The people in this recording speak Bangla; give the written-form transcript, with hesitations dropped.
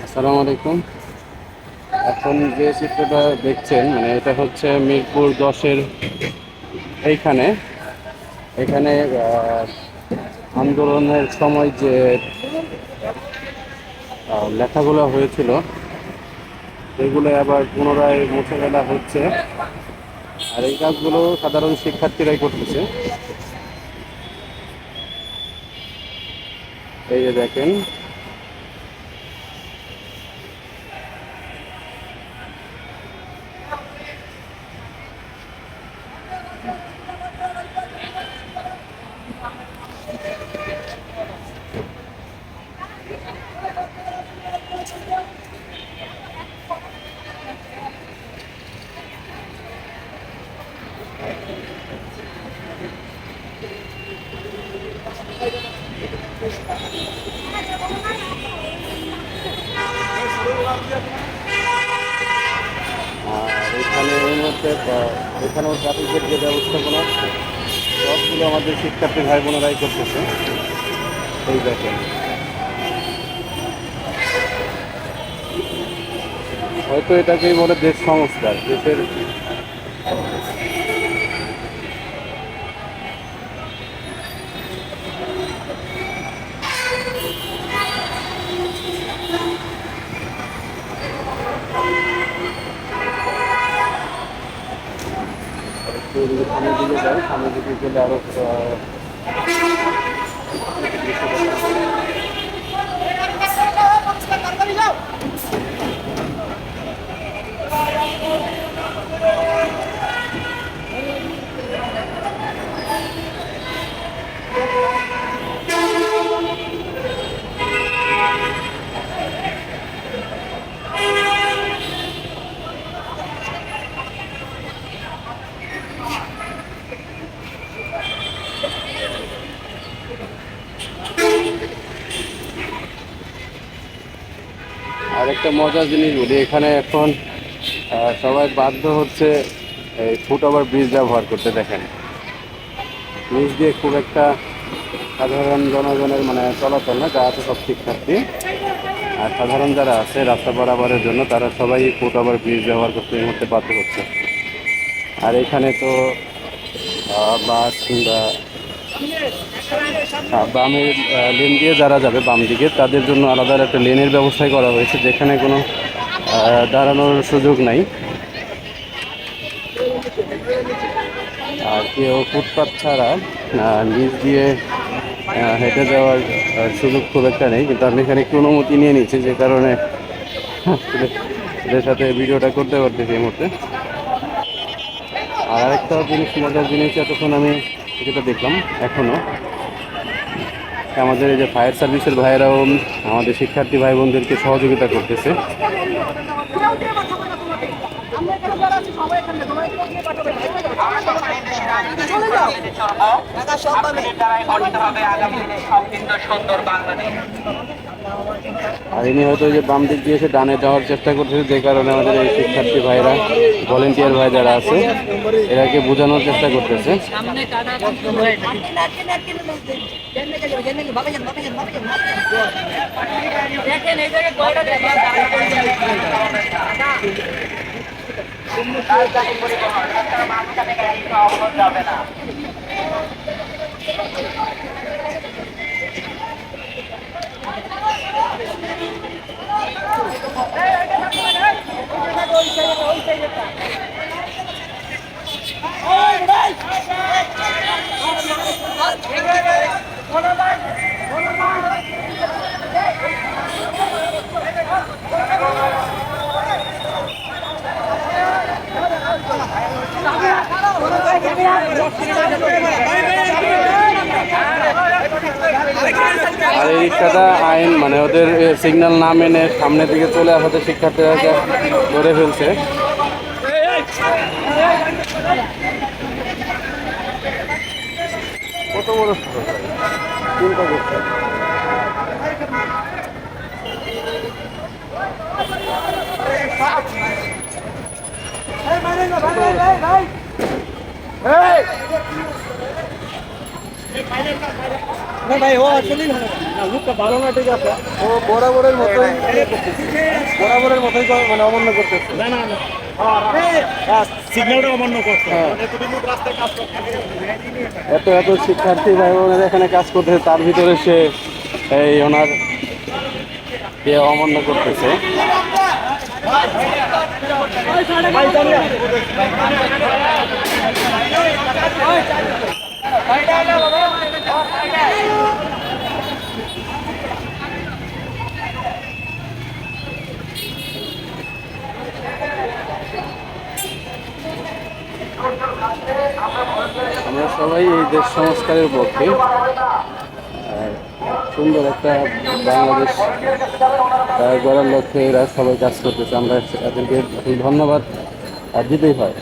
আসসালামু আলাইকুম। এখন যে চিত্রটা দেখছেন মানে এটা হচ্ছে মিরপুর 10-এর এইখানে এখানে আন্দোলনের সময় যে লেখাগুলো হয়েছিল এগুলো আবার পুনরায় মুছে ফেলা হচ্ছে। আর এই কাজগুলো সাধারণ শিক্ষার্থীরাই করতেছে। এই যে দেখেন, আর এখানে এই মুহূর্তে এখানেও ট্রাফিকের যে ব্যবস্থাপনা সবগুলো আমাদের শিক্ষার্থী ভাই বোনেরাই করতেছে। এই দেখেন, হয়তো এটাকেই বলে দেশ সংস্কার। দেশের একটু যদি সামনের দিকে যায়, সামনের দিকে গেলে আরো আরেকটা মজার জিনিস বলি, এখানে এখন সবাই বাধ্য হচ্ছে এই ফুটওভার ব্রিজ ব্যবহার করতে। দেখেন, ব্রিজ দিয়ে খুব একটা সাধারণ জনগণের মানে চলাচল না, যা আছে সব শিক্ষার্থী আর সাধারণ যারা আছে রাস্তা পারাপারের জন্য তারা সবাই ফুটওভার ব্রিজ ব্যবহার করতে এই মুহূর্তে বাধ্য হচ্ছে। আর এখানে তো বাস কিংবা বামের লেন দিয়ে যারা যাবে বাম দিকে তাদের জন্য আলাদা একটা লেনের ব্যবস্থাই করা হয়েছে, যেখানে কোনো দাঁড়ানোর সুযোগ নাই। আর কেউ ফুটপাথ ছাড়া নিচ দিয়ে হেঁটে যাওয়ার সুযোগ খুব একটা নেই, কিন্তু আমি এখানে একটু অনুমতি নিয়ে নিচ্ছি, যে কারণে এদের সাথে ভিডিওটা করতে পারতেছি এই মুহূর্তে। আর আরেকটা জিনিস, মজার জিনিস, এতক্ষণ আমি যেটা দেখলাম এখনও আমাদের এই যে ফায়ার সার্ভিসের ভাইয়েরাও আমাদের শিক্ষার্থী ভাই বোনদেরকে সহযোগিতা করতেছে। আর ইনি হয়তো ওই যে বাম দিক দিয়ে এসে ডানে যাওয়ার চেষ্টা করতেছে, যে কারণে আমাদের এই শিক্ষার্থী ভাইরা ভলেন্টিয়ার ভাই যারা আছে এরাকে বোঝানোর চেষ্টা করতেছে। আর এই রিক্সাটা আইন মানে ওদের সিগন্যাল না মেনে সামনের দিকে চলে আসাতে শিক্ষার্থীরাকে ধরে ফেলছে। কত বড় চিন্তা করছে। না ভাই ও আসলেই ভালো না, লুকটা ভালো না, ঠিক আছে, ও বরাবরের মতোই বরাবরের মতোই মানে অমান্য করতেছে। না না না, সিগন্যালটা অমান্য করছে, হ্যাঁ, এতটুকু রাস্তায় কাজ করতে। এত এত শিক্ষার্থী ভাই বোনেরা এখানে কাজ করতেছে, তার ভিতরে সে এই ওনার অমান্য করতেছে। আমরা সবাই এই দেশ সংস্কারের পক্ষে। আর সুন্দর একটা বাংলাদেশ গড়ার লক্ষ্যে এরা সবাই কাজ করতেছে, আমরা এদেরকে ধন্যবাদ দিতেই হয়।